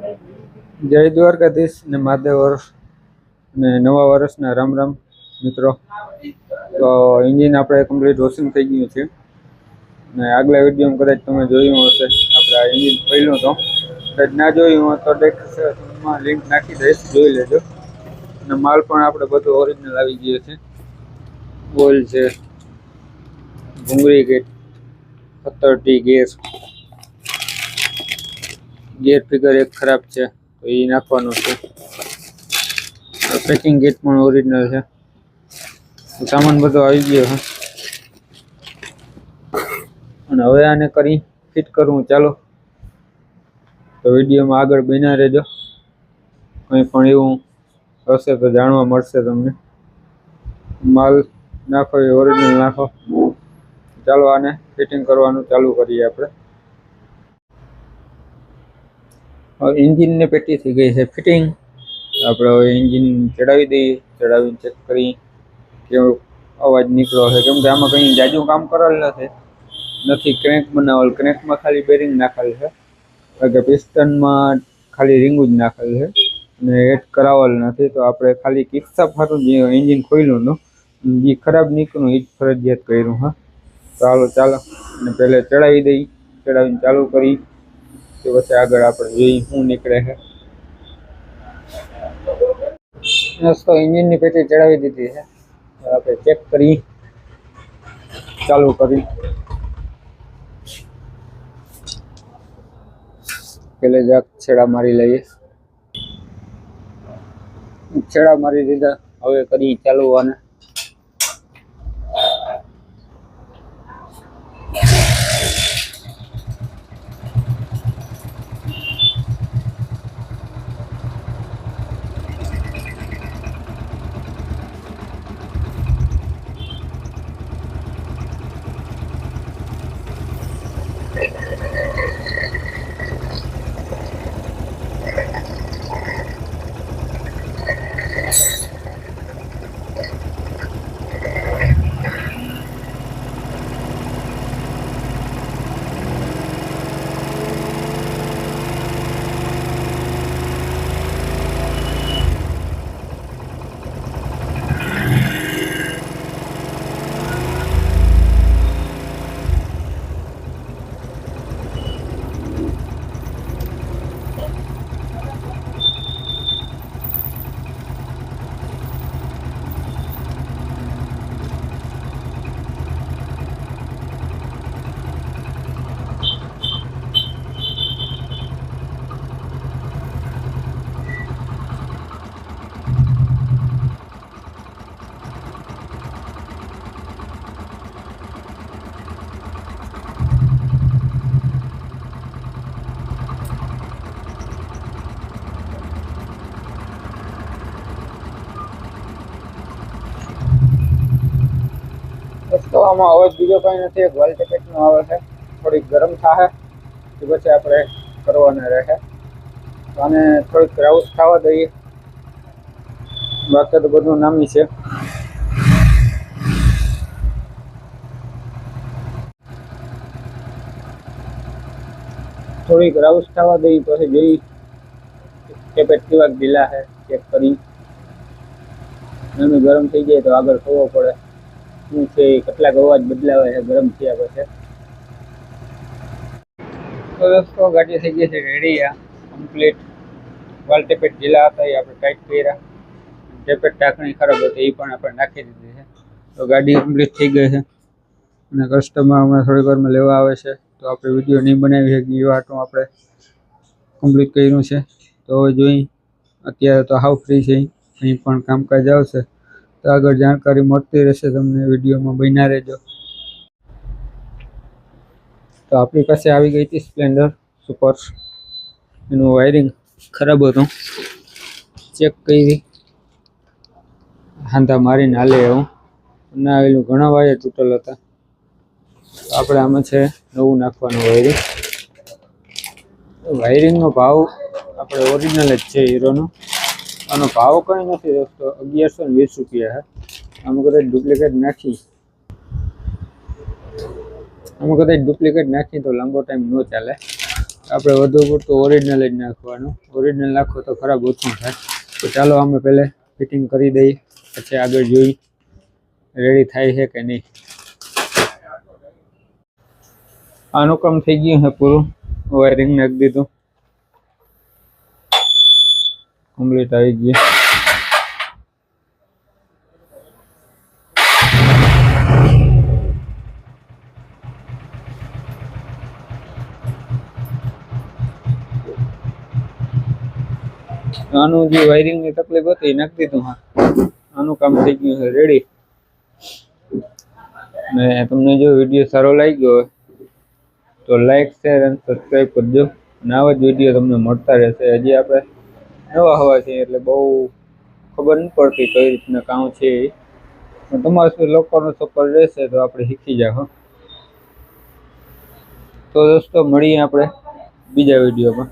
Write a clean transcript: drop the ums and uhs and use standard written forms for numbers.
જય દ્વારકાધીશ ને મહાદેવ ને નવા વર્ષના રામ રામ મિત્રો. તો એન્જિન આપણે કમ્પ્લીટ વોશિંગ થઈ ગયું છે ને આગલા વિડીયોમાં કદાચ તમે જોયું હશે. આપણે આ એન્જિન ખોલ્યું તો કદાચ ના જોયું હોય તો ડિસ્ક્રિપ્શનમાં લિંક નાખી દઈશ, જોઈ લેજો. અને માલ પણ આપણે બધો ઓરિજિનલ આવી ગયો છે. ઓઇલ છે, ભૂંગળી ગેટ, 17T ગેર ફિગર એક ખરાબ છે તો એ નાખવાનું છે. પેકિંગ કીટ પણ ઓરિજિનલ છે. સામાન બધો આવી ગયો છે અને હવે આને કરી ફિટ કરવું. ચાલો તો વિડીયોમાં આગળ બન્યા રહેજો. કંઈ પણ એવું હશે તો જાણવા મળશે તમને. માલ નાખો એ ઓરિજિનલ નાખો. ચાલો આને ફિટિંગ કરવાનું ચાલુ કરીએ આપણે. એન્જિનને પેટી થઈ ગઈ છે ફિટિંગ. આપણે હવે એન્જિન ચડાવી દઈએ. ચડાવીને ચેક કરી કેવો અવાજ નીકળ્યો છે, કેમ કે આમાં કંઈ જાજુ કામ કરેલ નથી. ક્રેન્ક બનાવેલ, ક્રેન્કમાં ખાલી બેરિંગ નાખેલ છે, કારણ કે પિસ્ટનમાં ખાલી રીંગું જ નાખેલ છે અને એડ કરાવેલ નથી. તો આપણે ખાલી કિકસાપ હતું જે એન્જિન ખોલ્યું હતું જે ખરાબ નીકળ્યું એ જ ફરજિયાત કર્યું. હા ચાલો અને પહેલે ચડાવી દઈ. ચડાવીને ચાલુ કરી તો પછી આગળ આપણે જોઈએ શું નીકળે છે. તો એન્જિનની પેટી ચડાવી દીધી છે. આપણે ચેક કરી ચાલુ કરી. પેલે જરાક છેડા મારી લઈએ. છેડા મારી દીધા. હવે કરી ચાલુ આને. તો આમાં અવાજ બીજો કંઈ નથી, એક વાલ ટેપેટનો આવે છે. થોડીક ગરમ થાય તો પછી આપણે કરવાના રહે. આને થોડીક રાઉસ થવા દઈએ, બાકી તો બધું નામી છે. થોડીક રાઉસ થવા દઈએ પછી જોઈ ટેપેટ કેવા ઢીલા છે ચેક કરી. નામી ગરમ થઈ જાય તો આગળ ખબર પડે શું છે, કેટલાક અવાજ બદલાવે છે ગરમ થયા પછી. તો દોસ્તો ગાડી થઈ ગઈ છે રેડી. આ કમ્પ્લીટ વાલ ટેપેટ ઢીલા હતા એ આપણે ટાઈટ કર્યા. ટેપેટ ઢાંકણી ખરાબ હતી એ પણ આપણે નાખી દીધી છે. તો ગાડી કમ્પ્લીટ થઈ ગઈ છે અને કસ્ટમર હમણાં થોડી વારમાં લેવા આવે છે. તો આપણે વિડીયો નહીં બનાવી શકીએ એ વાતનું આપણે કમ્પ્લીટ કર્યું છે. તો હવે જોઈ અત્યારે તો હાવ ફ્રી છે. અહીં પણ કામકાજ આવશે તો આગળ જાણકારી મળતી રહેશે તમને. વિડીયોમાં બન્યા રહેજો. તો આપણી પાસે આવી ગઈ હતી સ્પ્લેન્ડર સુપર. એનું વાયરિંગ ખરાબ હતું, ચેક કરી હાંધા મારીને હાલે એવું ના આવેલું. ઘણા વાયર તૂટેલ હતા. આપણે આમાં છે નવું નાખવાનું વાયરિંગ. વાયરિંગનો ભાવ આપણે ઓરિજિનલ જ છે હીરોનો. આનો ભાવ કંઈ નથી દોસ્તો, 1120 રૂપિયા છે. આમાં કદાચ ડુપ્લિકેટ નાખી તો લાંબો ટાઈમ ન ચાલે. આપણે વધુ પડતું ઓરિજિનલ જ નાખવાનું. ઓરિજિનલ નાખો તો ખરાબ ઓછું થાય. તો ચાલો અમે પહેલે ફિટિંગ કરી દઈએ, પછી આગળ જોઈ રેડી થાય છે કે નહીં. આનું કામ થઈ ગયું છે પૂરું. વાયરિંગ નાખી દીધું, કમ્પ્લીટ આવી ગયું. આનું જે વાયરિંગની તકલીફ હતી એ નાખી દીધું. હા, આનું કામ થઈ ગયું છે રેડી. ને તમને જો વિડીયો સારો લાગ્યો હોય તો લાઈક, શેર અને સબસ્ક્રાઈબ કરજો. અને આવા જ વિડીયો તમને મળતા રહેશે. હજી આપણે નવા હવા છીએ એટલે બહુ ખબર નથી પડતી કઈ રીતના કામ છે એ. પણ તમારા લોકોનો સપોર્ટ રહેશે તો આપણે શીખી જાઓ. તો દોસ્તો મળીએ આપણે બીજા વિડીયોમાં.